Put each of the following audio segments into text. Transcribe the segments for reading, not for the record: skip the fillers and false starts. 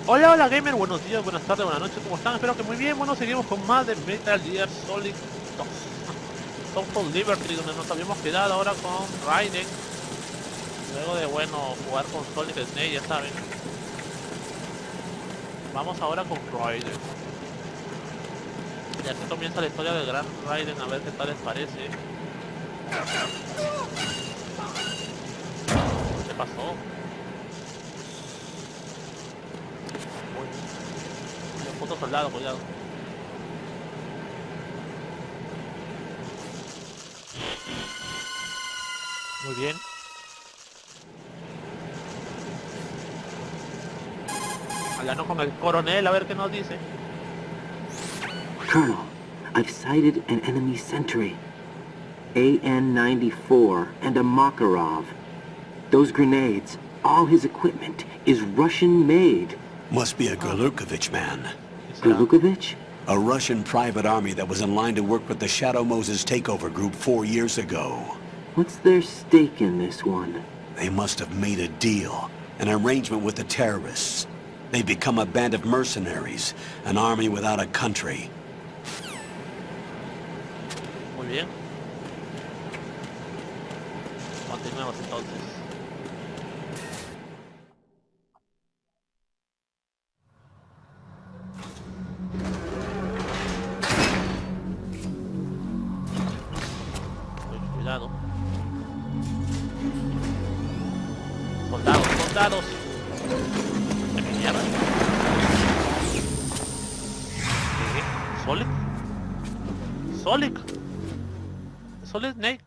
Hola, hola gamer, buenos días, buenas tardes, buenas noches, ¿cómo están? Espero que muy bien. Bueno, seguimos con más de Metal Gear Solid 2 Soulful Liberty, donde nos habíamos quedado ahora con Raiden. Luego de, bueno, jugar con Solid Snake, ya saben. Vamos ahora con Raiden. Y aquí comienza la historia del gran Raiden, a ver qué tal les parece. ¿Qué pasó? Uy, un puto soldado, cuidado. Muy bien. Hablando con el coronel, a ver qué nos dice. Colonel, I've sighted an enemy sentry. AN-94 and a Makarov. Those grenades, all his equipment, is Russian-made. Must be a Gurlukovich man. Gurlukovich? A Russian private army that was in line to work with the Shadow Moses takeover group 4 years ago. What's their stake in this one? They must have made a deal, an arrangement with the terrorists. They've become a band of mercenaries, an army without a country. Muy bien. Continuemos entonces. Cuidado. Soldados, soldados. ¿Qué mierda? ¿Qué? ¿Solid? ¿Solid? ¿Solid Snake?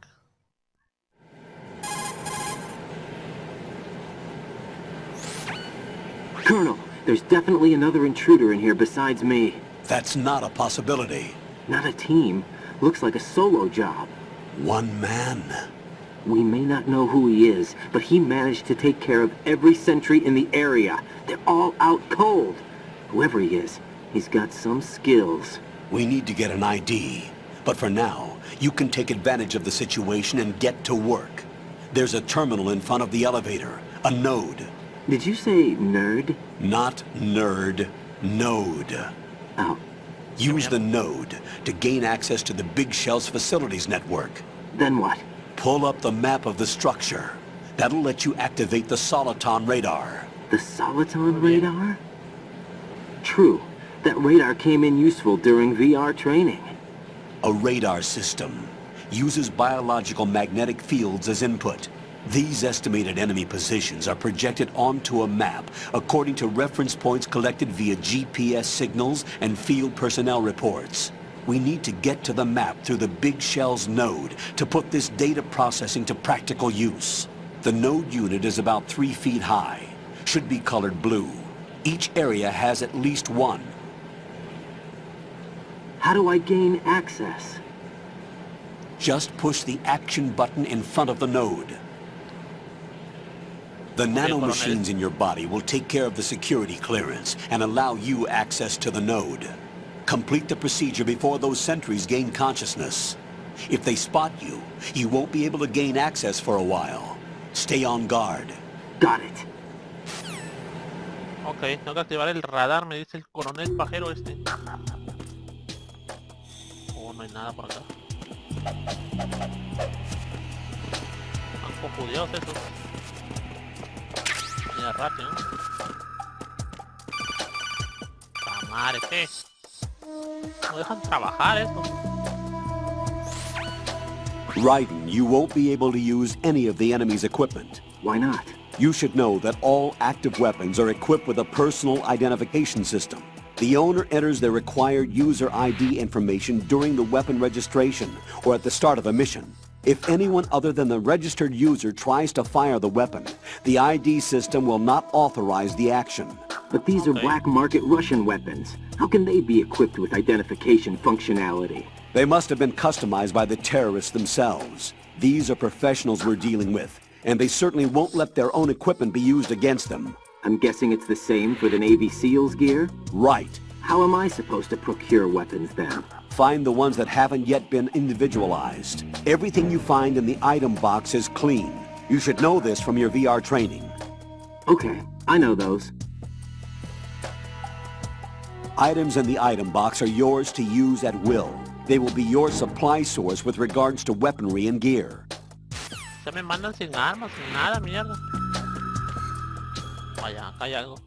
Colonel, there's definitely another intruder in here besides me. That's not a possibility. Not a team. Looks like a solo job. One man. We may not know who he is, but he managed to take care of every sentry in the area. They're all out cold. Whoever he is, he's got some skills. We need to get an ID. But for now, you can take advantage of the situation and get to work. There's a terminal in front of the elevator. A node. Did you say nerd? Not nerd. Node. Oh, Use the node to gain access to the Big Shell's facilities network. then what? Pull up the map of the structure. That'll let you activate the Soliton radar. The Soliton radar? True. That radar came in useful during VR training. A radar system uses biological magnetic fields as input. These estimated enemy positions are projected onto a map according to reference points collected via GPS signals and field personnel reports. We need to get to the map through the Big Shell's node to put this data processing to practical use. The node unit is about 3 feet high, should be colored blue. Each area has at least one. How do I gain access? Just push the action button in front of the node. The nanomachines in your body will take care of the security clearance and allow you access to the node. Complete the procedure before those sentries gain consciousness. If they spot you, you won't be able to gain access for a while. Stay on guard. Got it. Ok, tengo que activar el radar, me dice el coronel pajero este. Oh, no hay nada por acá. Están confundidos esos. Mira, rápido, ¿no? Madre, ¿qué? No dejan trabajar esto. Raiden, you won't be able to use any of the enemy's equipment. Why not? You should know that all active weapons are equipped with a personal identification system. The owner enters their required user ID information during the weapon registration or at the start of a mission. If anyone other than the registered user tries to fire the weapon, the ID system will not authorize the action. But these are black market Russian weapons. How can they be equipped with identification functionality? They must have been customized by the terrorists themselves. These are professionals we're dealing with, and they certainly won't let their own equipment be used against them. I'm guessing it's the same for the Navy SEALs gear? Right. How am I supposed to procure weapons then? Find the ones that haven't yet been individualized. Everything you find in the item box is clean. You should know this from your VR training. Okay, I know those. Items in the item box are yours to use at will. They will be your supply source with regards to weaponry and gear. Se me mandan sin armas, sin nada, mierda. Vaya, acá hay algo.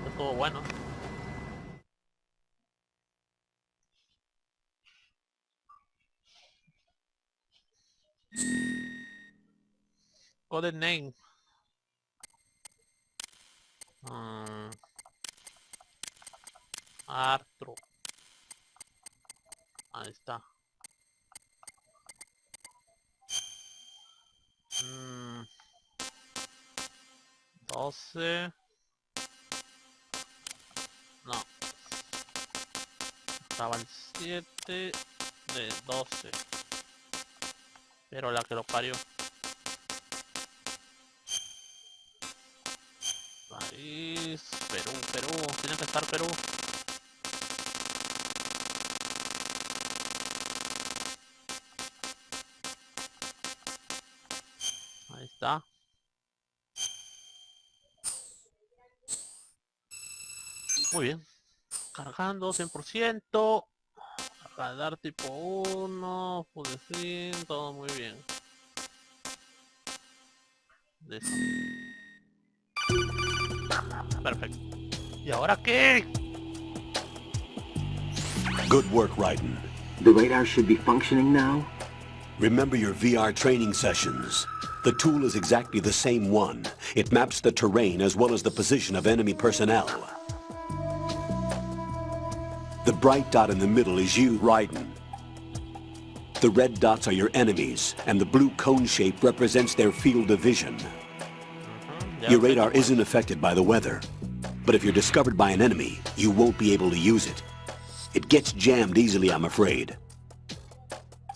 Estuvo bueno. Code name. Arturo. Ahí está. 12. No. Estaba el 7 de 12. Pero la que lo parió. País, Perú, tiene que estar Perú. Ahí está. Muy bien. Cargando 100%. Radar tipo 1. Full screen, todo muy bien. Listo. Perfecto. ¿Y ahora qué? Good work, Raiden. The radar should be functioning now? Remember your VR training sessions. The tool is exactly the same one. It maps the terrain as well as the position of enemy personnel. The bright dot in the middle is you, Raiden. The red dots are your enemies, and the blue cone shape represents their field of vision. Your radar isn't affected by the weather, but if you're discovered by an enemy, you won't be able to use it. It gets jammed easily, I'm afraid.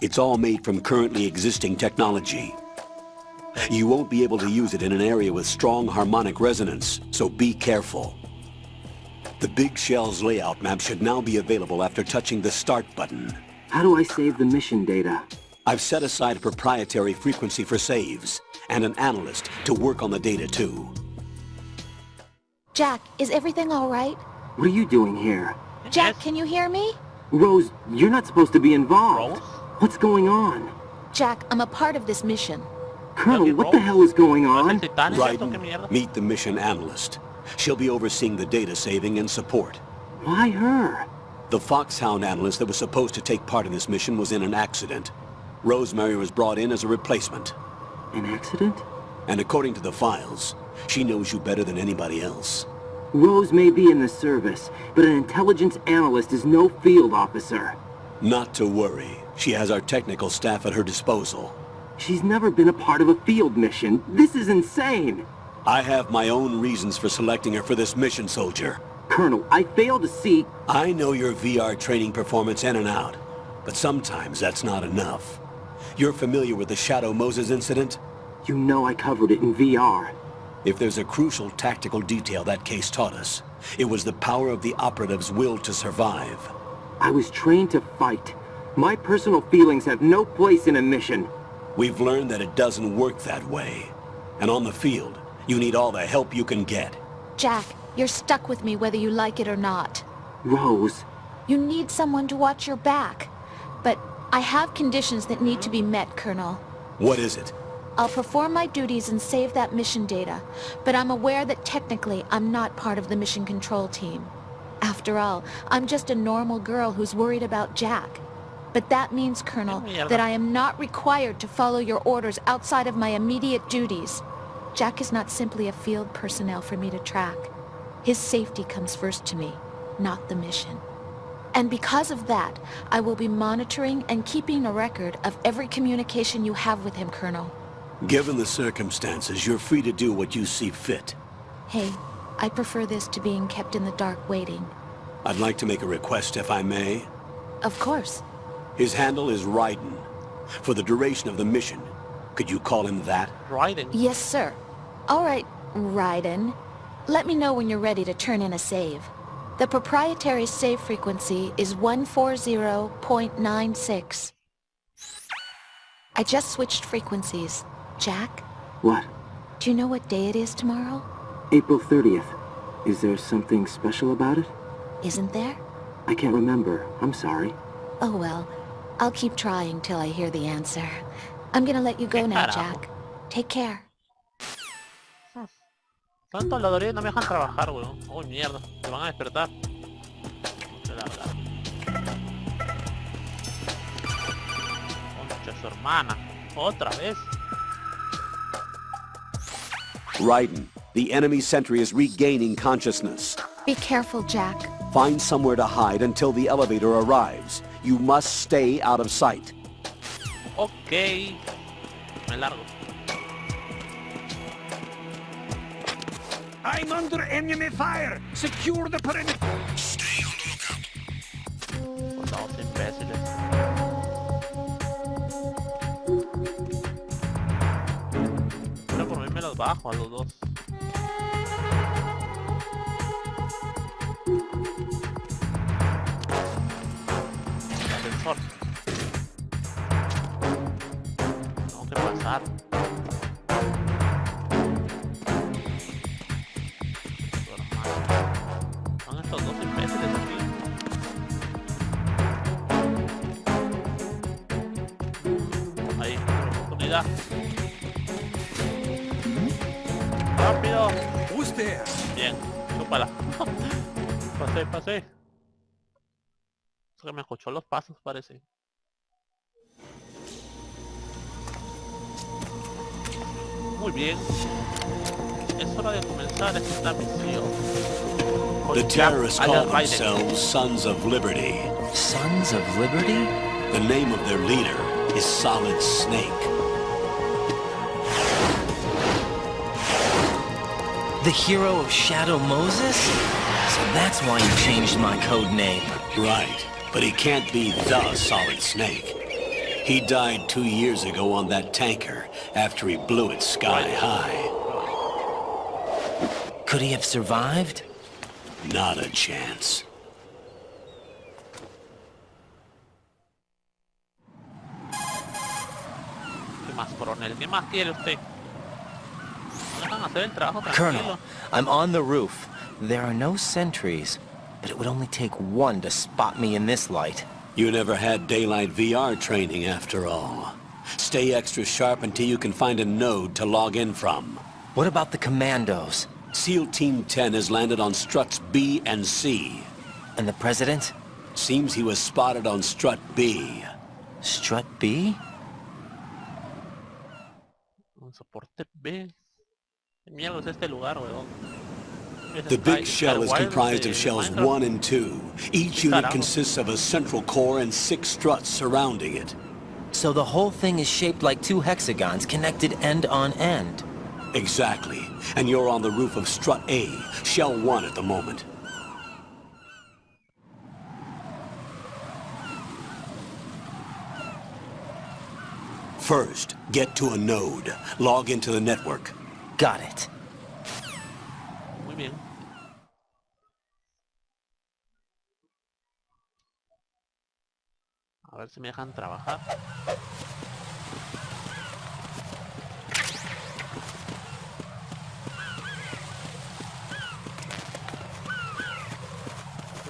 It's all made from currently existing technology. You won't be able to use it in an area with strong harmonic resonance, so be careful. The Big Shell's layout map should now be available after touching the Start button. How do I save the mission data? I've set aside a proprietary frequency for saves, and an analyst to work on the data too. Jack, is everything all right? What are you doing here? Jack, can you hear me? Rose, you're not supposed to be involved. Rose? What's going on? Jack, I'm a part of this mission. Colonel, what the hell is going on? Raiden, meet the mission analyst. She'll be overseeing the data saving and support. Why her? The Foxhound analyst that was supposed to take part in this mission was in an accident. Rosemary was brought in as a replacement. An accident? And according to the files, she knows you better than anybody else. Rose may be in the service, but an intelligence analyst is no field officer. Not to worry. She has our technical staff at her disposal. She's never been a part of a field mission. This is insane! I have my own reasons for selecting her for this mission, soldier. Colonel, I fail to see... I know your VR training performance in and out, but sometimes that's not enough. You're familiar with the Shadow Moses incident? You know I covered it in VR. If there's a crucial tactical detail that case taught us, it was the power of the operative's will to survive. I was trained to fight. My personal feelings have no place in a mission. We've learned that it doesn't work that way. And on the field, you need all the help you can get. Jack, you're stuck with me whether you like it or not. Rose... You need someone to watch your back. But I have conditions that need to be met, Colonel. What is it? I'll perform my duties and save that mission data, but I'm aware that technically I'm not part of the mission control team. After all, I'm just a normal girl who's worried about Jack. But that means, Colonel, that I am not required to follow your orders outside of my immediate duties. Jack is not simply a field personnel for me to track. His safety comes first to me, not the mission. And because of that, I will be monitoring and keeping a record of every communication you have with him, Colonel. Given the circumstances, you're free to do what you see fit. Hey, I prefer this to being kept in the dark waiting. I'd like to make a request, if I may. Of course. His handle is Raiden. For the duration of the mission, could you call him that? Raiden. Yes, sir. All right, Raiden. Let me know when you're ready to turn in a save. The proprietary save frequency is 140.96. I just switched frequencies. Jack, What? do you know what day it is tomorrow? April 30th. Is there something special about it? Isn't there? I can't remember. I'm sorry. Oh well, I'll keep trying till I hear the answer. I'm gonna let you go now, Jack. Take care. Tantos ladrones no me dejan trabajar, weón. Uy, mierda. Se van a despertar. Se larga. Concha su hermana. Otra vez. Raiden, the enemy sentry is regaining consciousness. Be careful, Jack. Find somewhere to hide until the elevator arrives. You must stay out of sight. Ok. Me largo. I'm under enemy fire! Secure the perimeter! Por favor, imbéciles. Pero por mí me los bajo a los dos. Ascensor. Tengo que pasar. Son estos dos imbéciles aquí. Ahí, oportunidad. ¡Rápido! Who's there? Bien, chúpala. Pasé. Es que me escuchó los pasos, parece. Muy bien. Es hora de comenzar esta misión. The terrorists call themselves Sons of Liberty. Sons of Liberty? The name of their leader is Solid Snake. The hero of Shadow Moses? So that's why you changed my code name. Right, but he can't be the Solid Snake. He died 2 years ago on that tanker after he blew it sky high. Could he have survived? Not a chance. ¿Qué más, coronel? ¿Qué más quiere usted? No dejan hacer el trabajo Colonel, tranquilo. I'm on the roof. There are no sentries, but it would only take one to spot me in this light. You never had daylight VR training after all. Stay extra sharp until you can find a node to log in from. What about the commandos? SEAL Team 10 has landed on struts B and C. And the president? Seems he was spotted on strut B. Strut B? Un soporte B. ¿Qué mierda es este lugar, weón? The big shell is comprised of shells 1 and 2. Each unit consists of a central core and 6 struts surrounding it. So the whole thing is shaped like 2 hexagons connected end on end. Exactly. And you're on the roof of strut A, shell 1 at the moment. First, get to a node. Log into the network. Got it. Muy bien. A ver si me dejan trabajar.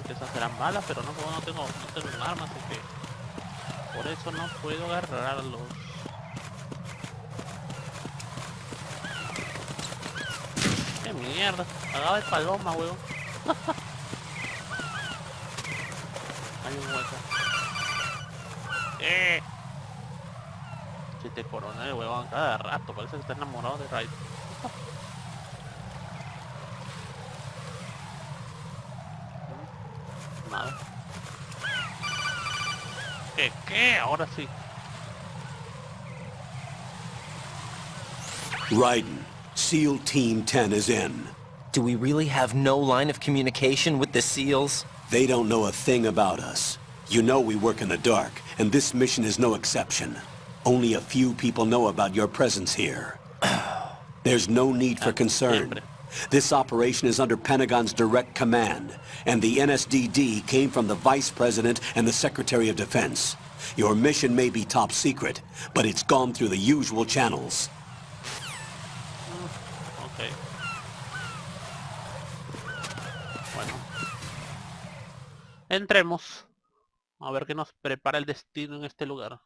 Esas serán balas, pero no tengo un arma, así que por eso no puedo agarrarlos. ¡Qué mierda! Cagada de paloma, weón. Hay un hueco. Chiste coronel, weón, cada rato. Parece que está enamorado de Raiden. Nada. ¿Qué? Ahora sí. Raiden, SEAL Team 10 is in. Do we really have no line of communication with the SEALs? They don't know a thing about us. You know we work in the dark, and this mission is no exception. Only a few people know about your presence here. There's no need for concern. This operation is under Pentagon's direct command, and the NSDD came from the Vice President and the Secretary of Defense. Your mission may be top secret, but it's gone through the usual channels. Ok. Bueno. Entremos. A ver qué nos prepara el destino en este lugar.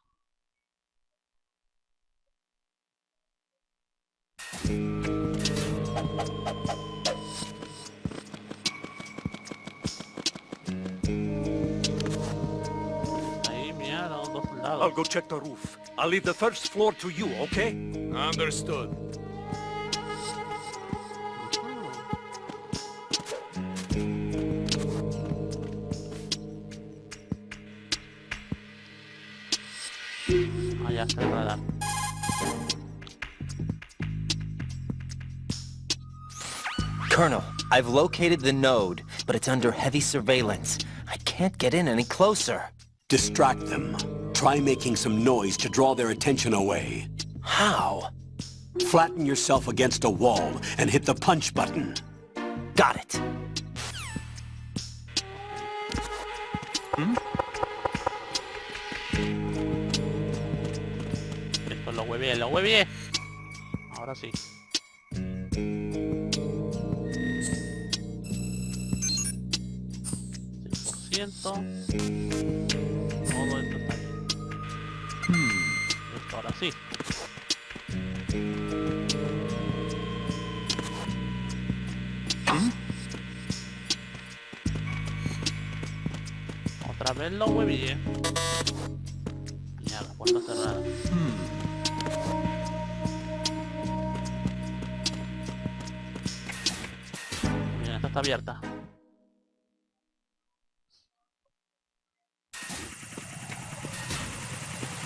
Ahí, mira, dos I'll soldados. go check the roof. I'll leave the first floor to you, okay? Understood. Allá está el radar. Colonel, I've located the node, but it's under heavy surveillance. I can't get in any closer. Distract them. Try making some noise to draw their attention away. How? Flatten yourself against a wall and hit the punch button. Got it. Esto lo huevié, lo huevié. Ahora sí. 100%. Todo esto está bien. Esto ahora sí. Otra vez lo huevié. Ya, la puerta cerrada. Mira, esta está abierta.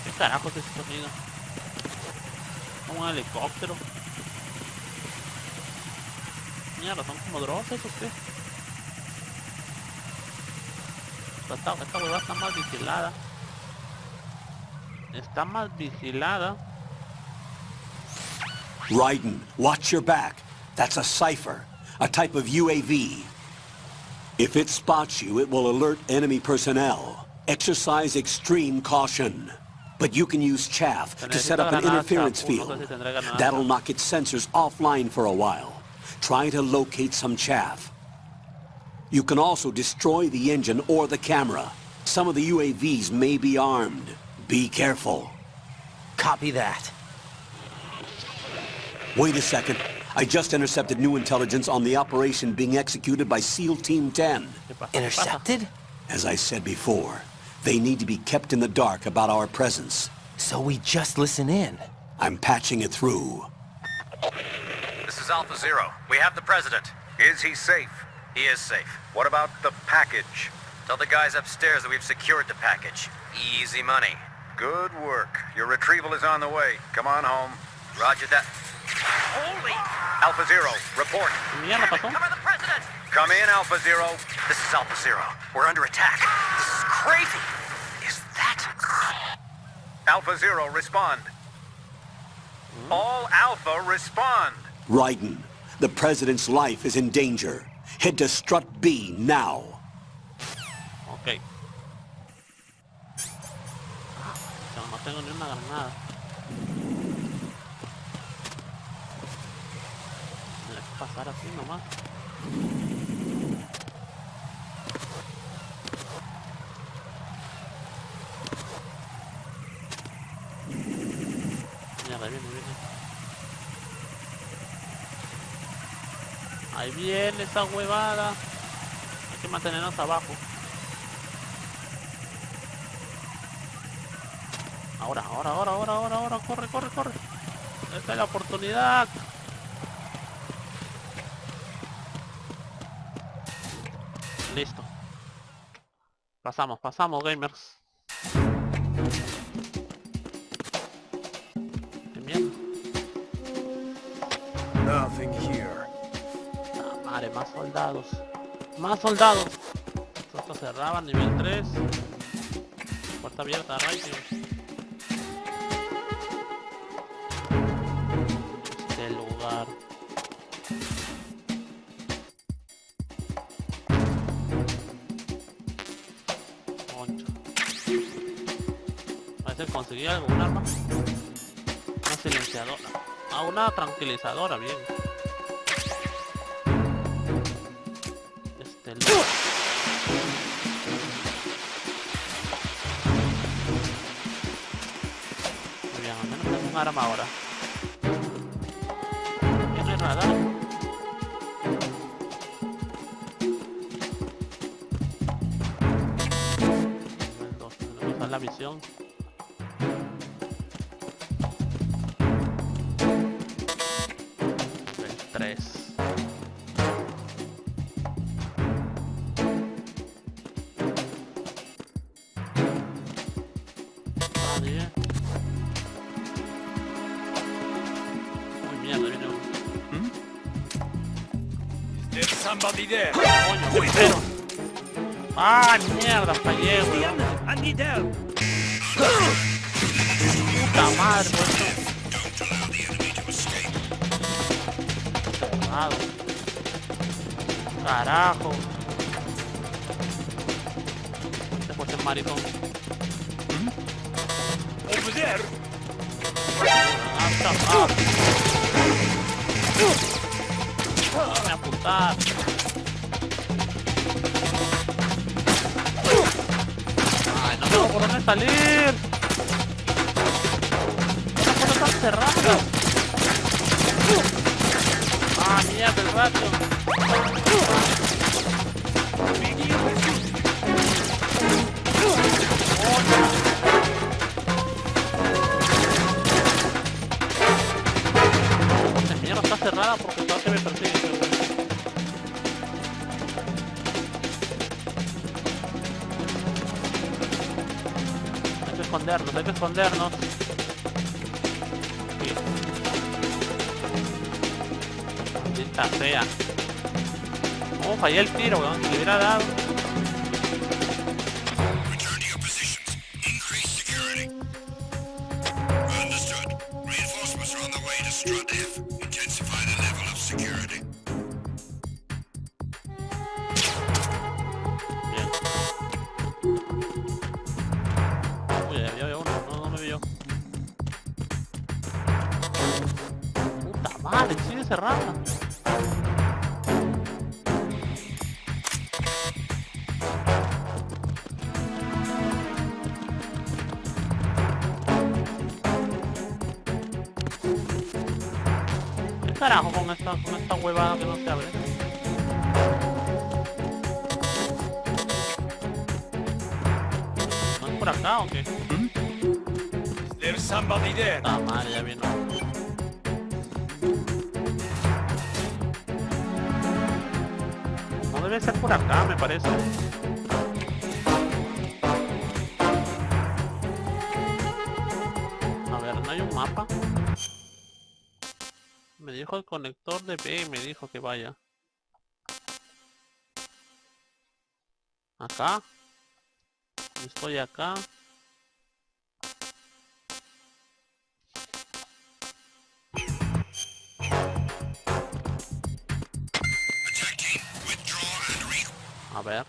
¿Qué carajo es esto, amigo? ¿Como un helicóptero? Mierda, ¿son como drones o qué? Esta huevada está más vigilada. Está más vigilada. Raiden, watch your back. That's a cipher, a type of UAV. If it spots you, it will alert enemy personnel. Exercise extreme caution. But you can use chaff to set up an interference field. That'll knock its sensors offline for a while. Try to locate some chaff. You can also destroy the engine or the camera. Some of the UAVs may be armed. Be careful. Copy that. Wait a second. I just intercepted new intelligence on the operation being executed by SEAL Team 10. ¿Qué pasa? Intercepted? As I said before, they need to be kept in the dark about our presence. So we just listen in. I'm patching it through. This is Alpha Zero. We have the President. Is he safe? He is safe. What about the package? Tell the guys upstairs that we've secured the package. Easy money. Good work. Your retrieval is on the way. Come on home. Roger that. Holy! Alpha Zero, report. Mierda, pasó. Cover the President! Come in, Alpha Zero. This is Alpha Zero. We're under attack. This is crazy. Is that... Alpha Zero, respond. All Alpha, respond. Raiden, the President's life is in danger. Head to Strut B now. Ok. No tengo ni una granada. Me dejo pasar así nomás. Mierda, viene. Ahí viene esa huevada. Hay que mantenernos abajo. Ahora, corre. Esta es la oportunidad. Listo. Pasamos, gamers. Qué mierda. Nothing here. Ah, madre, más soldados. Esto cerraba, nivel 3. Puerta abierta, Raiden. Este lugar. ver si conseguí algo, un arma. Una silenciadora. Ah, una tranquilizadora, bien. Muy bien, al menos tengo un arma ahora. ¿Qué no hay radar? Nivel 2, tenemos que usar la visión. Nivel 3. Nadie. Uy, mierda, viene uno. There's somebody there. Coño, qué feo. Ah, mierda, fallé, weón. I need help. Puta madre, weón. Cerrado. Carajo. Este fue el maricón. Over there. Déjame apuntar. Ay, no tengo por dónde salir. Estas cosas están cerradas. Ah, mierda, el rato. Esta mierda está cerrada porque todo se me persigue. Hay que escondernos, hay que escondernos. Sí. Maldita sea. Oh, fallé el tiro, weón. Si le hubiera dado. Return to your positions. Increase security. Understood. Reinforcements are on the way to Strut F. Intensify the level of security. Bien. Uy, había uno. No me vio. Puta madre, sigue cerrada. ¿Qué carajo con esta huevada que no se abre? ¿No es por acá o qué? There's somebody there. Ah, madre, ya vino. No debe ser por acá, me parece. A ver, ¿no hay un mapa? Me dijo el conector de B y me dijo que vaya. Acá. Estoy acá. Attack team, withdraw and re... A ver.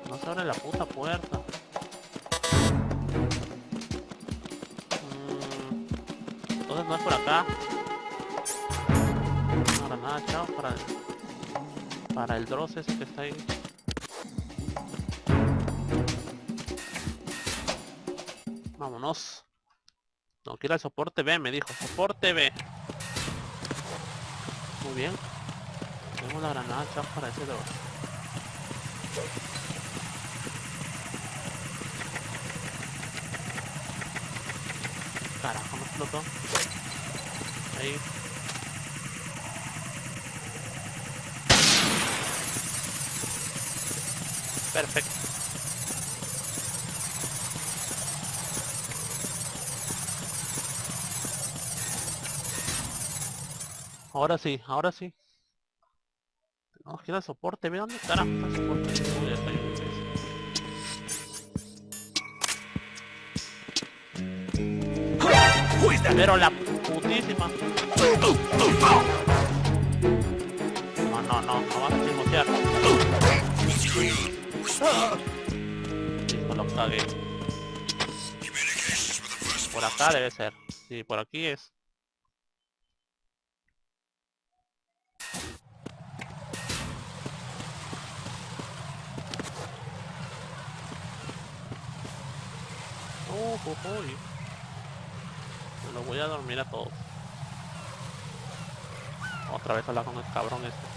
No se abre la puta puerta. Entonces no es por acá. Una granada, chao, para el Dross ese que está ahí. Vámonos. No, quiero el soporte B, me dijo. Soporte B. Muy bien. Tengo la granada, chao, para ese Dross. Carajo, me explotó. Ahí. Perfecto. Ahora sí, ahora sí. Tenemos que ir al soporte. ¿Ve dónde carajo está el soporte? Uy, está ahí. Pero la puta buenísima. No vas a chismosear. What's going on? Respond. Listo, lo cagué. Communications with the first Por acá debe ser. Sí, por aquí es. Uy. Me lo voy a dormir a todos. Otra vez hablar con el cabrón este.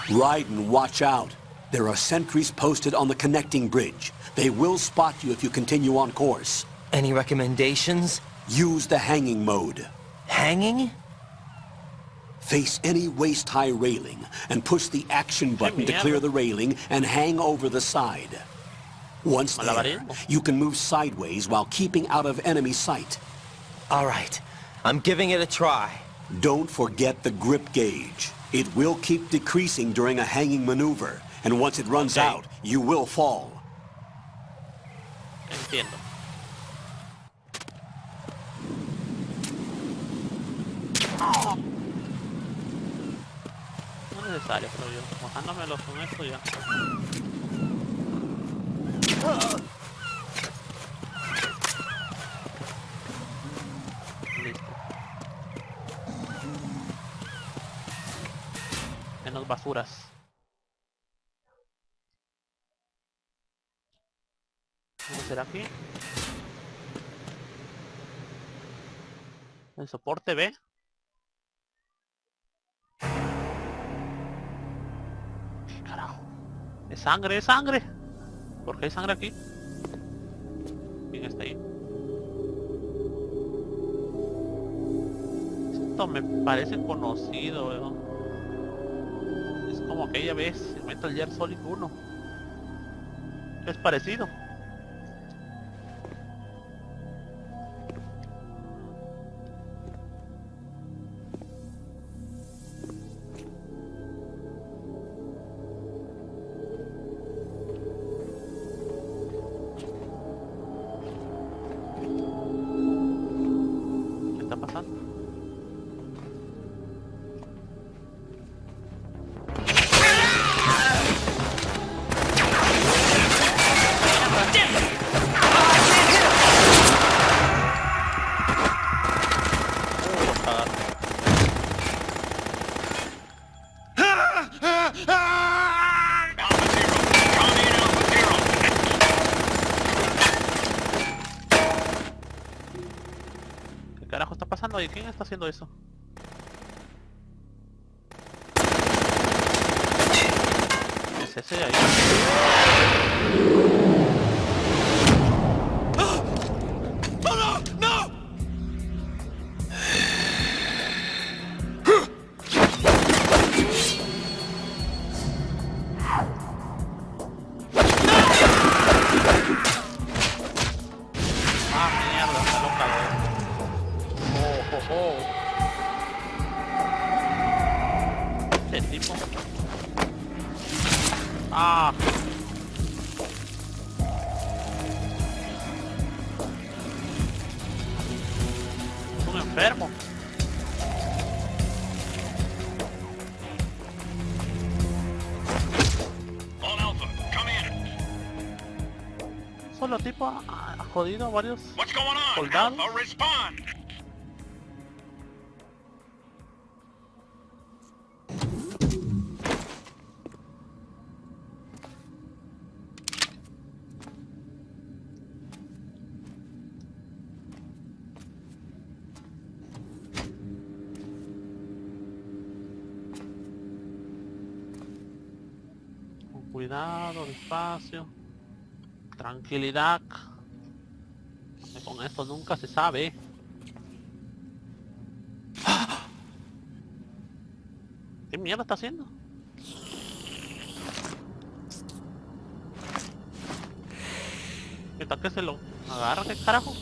Raiden, watch out. There are sentries posted on the connecting bridge. They will spot you if you continue on course. Any recommendations? Use the hanging mode. Hanging? Face any waist-high railing and push the action button to mierda. clear the railing and hang over the side. Once there, Malabarismo. you can move sideways while keeping out of enemy sight. All right. I'm giving it a try. Don't forget the grip gauge. It will keep decreasing during a hanging maneuver, and once it runs Okay. out, you will fall. Entiendo. No es necesario, creo yo. Bajándomelos con esto ya. Listo. Menos basuras. ¿Cómo será aquí? El soporte B. ¿Qué carajo? ¡Es sangre, es sangre! ¿Por qué hay sangre aquí? ¿Quién está ahí? Esto me parece conocido, weón. Es como aquella vez en Metal Gear Solid 1. Es parecido. ¿Qué está pasando? ¿Qué carajo está pasando ahí? ¿Quién está haciendo eso? ¿Es ese de ahí? Ah, mierda, está loca, Este tipo. Ah. Es un enfermo. All Alpha, come in. Solo tipo ha jodido a varios What's going on? soldados. Alpha, respond. Con cuidado, despacio. Tranquilidad. Que con esto nunca se sabe. ¿Qué mierda está haciendo? ¿Qué tal que se lo agarra? ¿Qué carajo?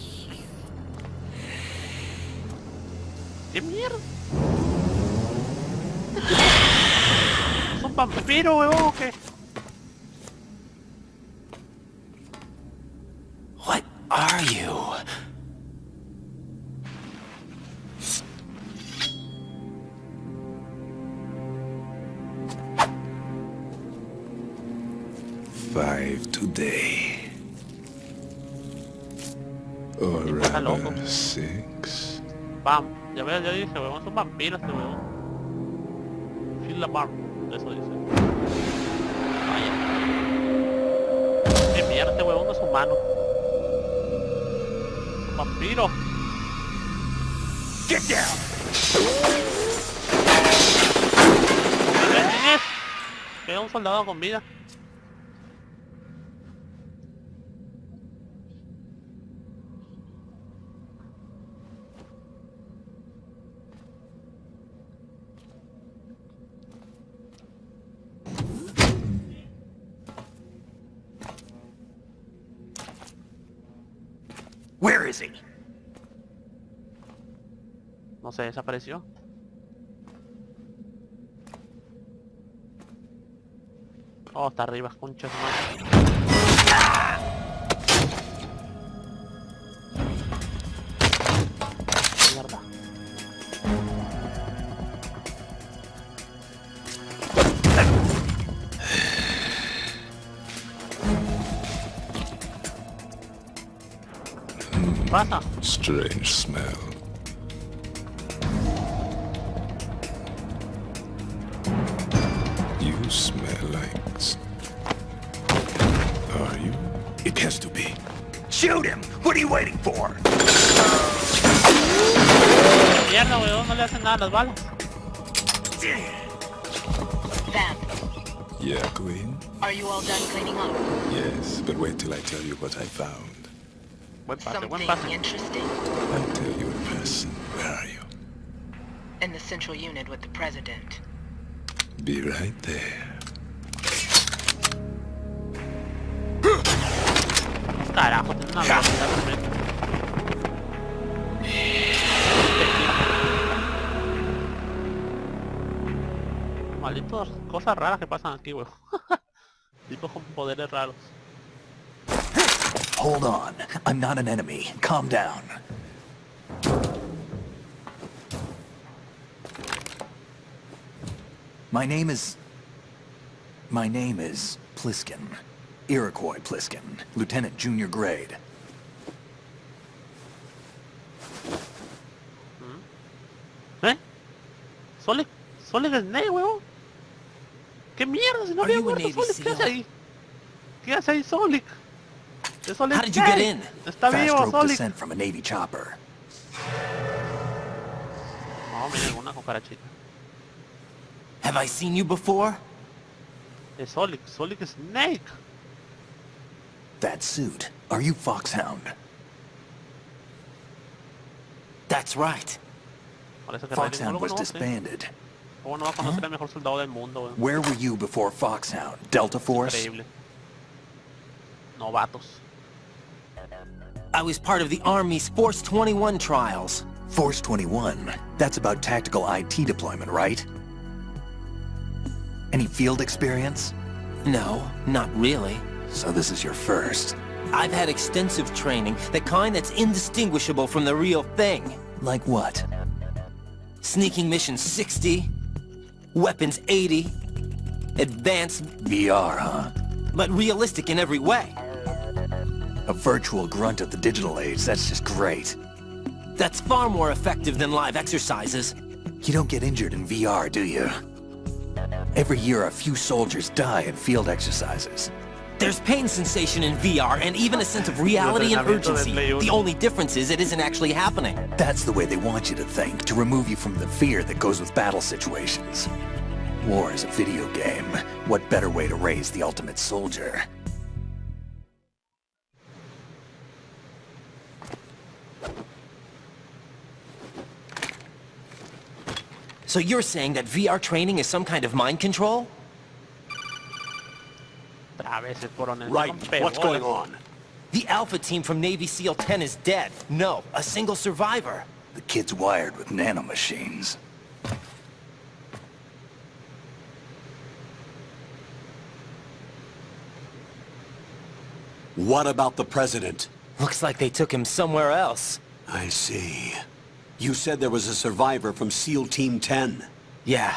¿Qué mierda? ¿Es un vampiro, huevón, o qué? What are you? Five today. Or Está loco. rather, 6. Pam. Ya ves, ya dije, weón, son vampiros este weón. Feel the bar. Eso dice. Vaya. Qué mierda, este weón no es humano. Vampiro. Get down! ¿Quién es? Queda un soldado con vida. Where is he? No sé, desapareció. Oh, está arriba, concha de su madre. Mierda. ¿Qué pasa? Strange smell. You smell like... Are you? It has to be. Shoot him! What are you waiting for? Mierda, weón, no le hacen nada las balas. Vamp, Yeah, Queen? are you all done cleaning up? Yes, but wait till I tell you what I found. Buen pase, buen Something pase. interesting I'll tell you in person. Where are you? in the central unit with the president. Be right there. Carajo, tiene una velocidad tremenda. Malditos cosas raras que pasan aquí, weón. Tipos con poderes raros. Hold on. I'm not an enemy. Calm down. My name is Pliskin. Iroquois Pliskin. Lieutenant junior grade. ¿Eh? Solid Snake, weón. ¿Qué mierda? Si no Are había you a muerto Navy Solid, ¿qué hace SEAL? ahí? ¿Qué hace ahí Solid? Es Solid How did you get Snake. in? Está Fast vivo, rope Solid. descent from a Navy chopper. No, mira, alguna cucarachita. Have I seen you before? Es Solid Snake. That suit. Are you Foxhound? That's right. Parece que Raiden no Foxhound lo was conoce. disbanded. ¿Cómo no va a conocer al mejor soldado del mundo, weón? Where were you before Foxhound? Delta Force? Increíble. Novatos. I was part of the Army's Force 21 trials. Force 21. That's about tactical IT deployment, right? Any field experience? No, not really. So this is your first. I've had extensive training, the kind that's indistinguishable from the real thing. Like what? Sneaking mission 60, weapons 80, advanced, VR, huh? but realistic in every way. A virtual grunt of the digital age, that's just great. That's far more effective than live exercises. You don't get injured in VR, do you? Every year a few soldiers die in field exercises. There's pain sensation in VR and even a sense of reality and urgency. The only difference is it isn't actually happening. That's the way they want you to think, to remove you from the fear that goes with battle situations. War is a video game. What better way to raise the ultimate soldier? So you're saying that VR training is some kind of mind control? Otra vez el coronel. Right, Rompe what's bolas. going on? The Alpha team from Navy SEAL 10 is dead. No, a single survivor. The kid's wired with nanomachines. What about the president? Looks like they took him somewhere else. I see. You said there was a survivor from SEAL Team 10. Yeah.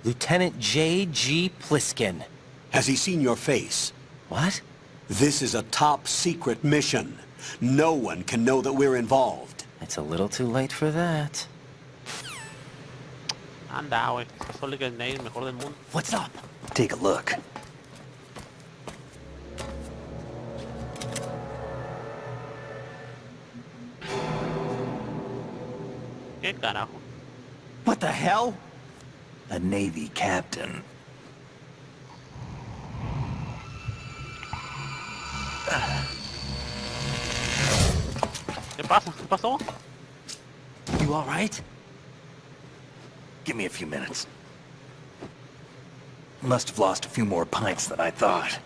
Lieutenant J.G. Pliskin. Has he seen your face? What? This is a top-secret mission. No one can know that we're involved. It's a little too late for that. Anda, güey. Solid es el mejor del mundo. What's up? Take a look. ¿Qué carajo? What the hell? A Navy captain. ¿Qué pasa? ¿Qué pasó? You all right? Give me a few minutes. Must have lost a few more pints than I thought.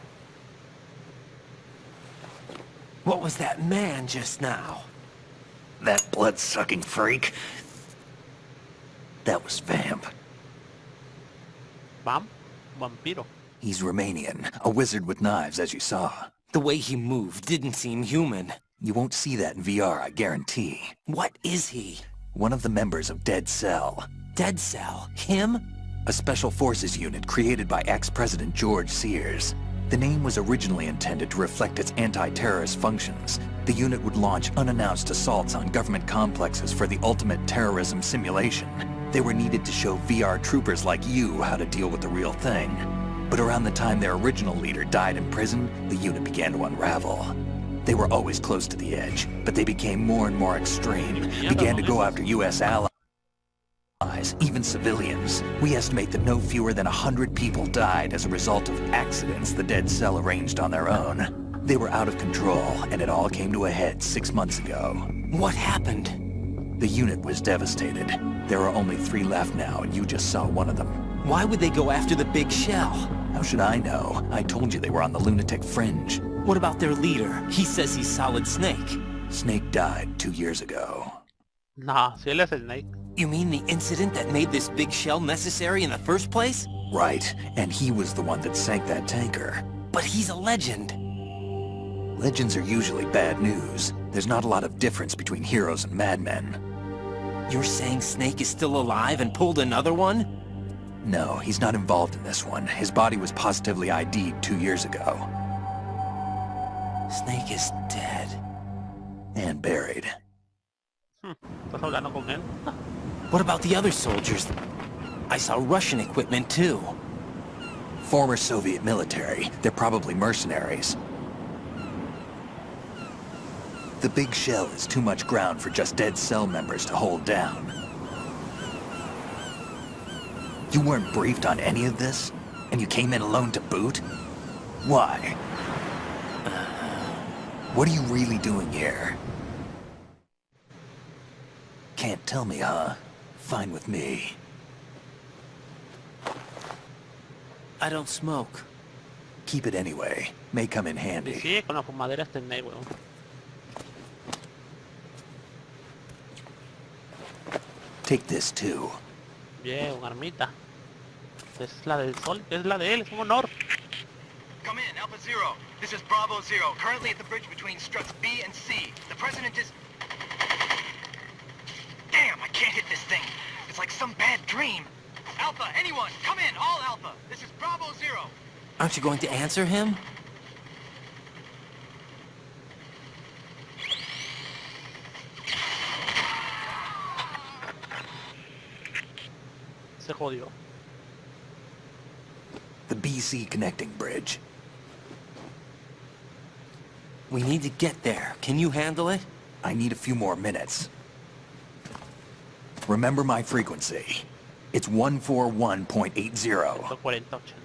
What was that man just now? That blood-sucking freak. That was Vamp. Vamp? Vampiro. He's Romanian, a wizard with knives, as you saw. The way he moved didn't seem human. You won't see that in VR, I guarantee. What is he? One of the members of Dead Cell. Dead Cell? Him? A special forces unit created by ex-President George Sears. The name was originally intended to reflect its anti-terrorist functions. The unit would launch unannounced assaults on government complexes for the ultimate terrorism simulation. They were needed to show VR troopers like you how to deal with the real thing. But around the time their original leader died in prison, the unit began to unravel. They were always close to the edge, but they became more and more extreme, began to go after U.S. allies, even civilians. We estimate that no fewer than 100 people died as a result of accidents the Dead Cell arranged on their own. They were out of control, and it all came to a head 6 months ago. What happened? The unit was devastated. There are only 3 left now, and you just saw one of them. Why would they go after the big shell? How should I know? I told you they were on the lunatic fringe. What about their leader? He says he's Solid Snake. Snake died 2 years ago. Nah, si él es el Snake. You mean the incident that made this big shell necessary in the first place? Right, and he was the one that sank that tanker. But he's a legend. Legends are usually bad news. There's not a lot of difference between heroes and madmen. You're saying Snake is still alive and pulled another one? No, he's not involved in this one. His body was positively ID'd 2 years ago. Snake is dead. And buried. ¿Estás hablando con él? What about the other soldiers? I saw Russian equipment too. Former Soviet military. They're probably mercenaries. The big shell is too much ground for just Dead Cell members to hold down. You weren't briefed on any of this? And you came in alone to boot? Why? What are you really doing here? Can't tell me, huh? Fine with me. I don't smoke. Keep it anyway. May come in handy. Sí, con la fumadera este Snake, weón. Take this too. Bien, una armita. Es la del Sol, es la de él, es un honor. Come in, Alpha Zero. This is Bravo Zero, currently at the bridge between struts B and C. The President is... Damn, I can't hit this thing. It's like some bad dream. Alpha, anyone, come in, all Alpha. This is Bravo Zero. Aren't you going to answer him? Se jodió. The BC connecting bridge. We need to get there. Can you handle it? I need a few more minutes. Remember my frequency. It's 141.80.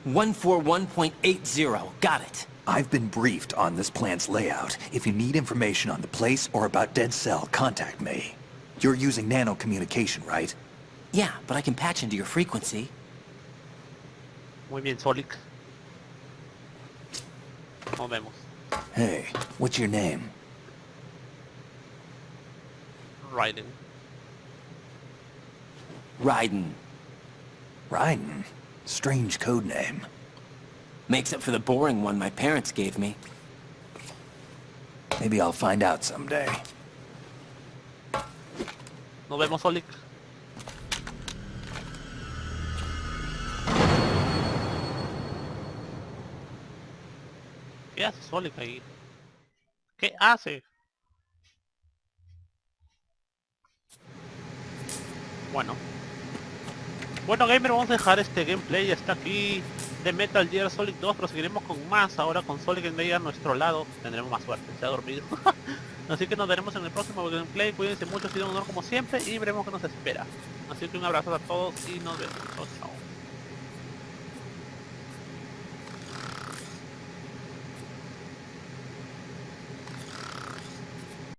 141.80. Got it. I've been briefed on this plant's layout. If you need information on the place or about Dead Cell, contact me. You're using nano communication, right? Yeah, but I can patch into your frequency. Muy bien, Solid. Nos vemos. Hey, what's your name? Raiden. Raiden. Raiden? Strange code name. Makes up for the boring one my parents gave me. Maybe I'll find out someday. Nos vemos, Solid. ¿Qué hace Solid ahí? ¿Qué hace? Bueno, gamer, vamos a dejar este gameplay hasta aquí de Metal Gear Solid 2, pero seguiremos con más. Ahora con Solid Snake a nuestro lado tendremos más suerte, se ha dormido. Así que nos veremos en el próximo gameplay. Cuídense mucho, ha sido un honor como siempre y veremos qué nos espera. Así que un abrazo a todos y nos vemos. Chao, chao.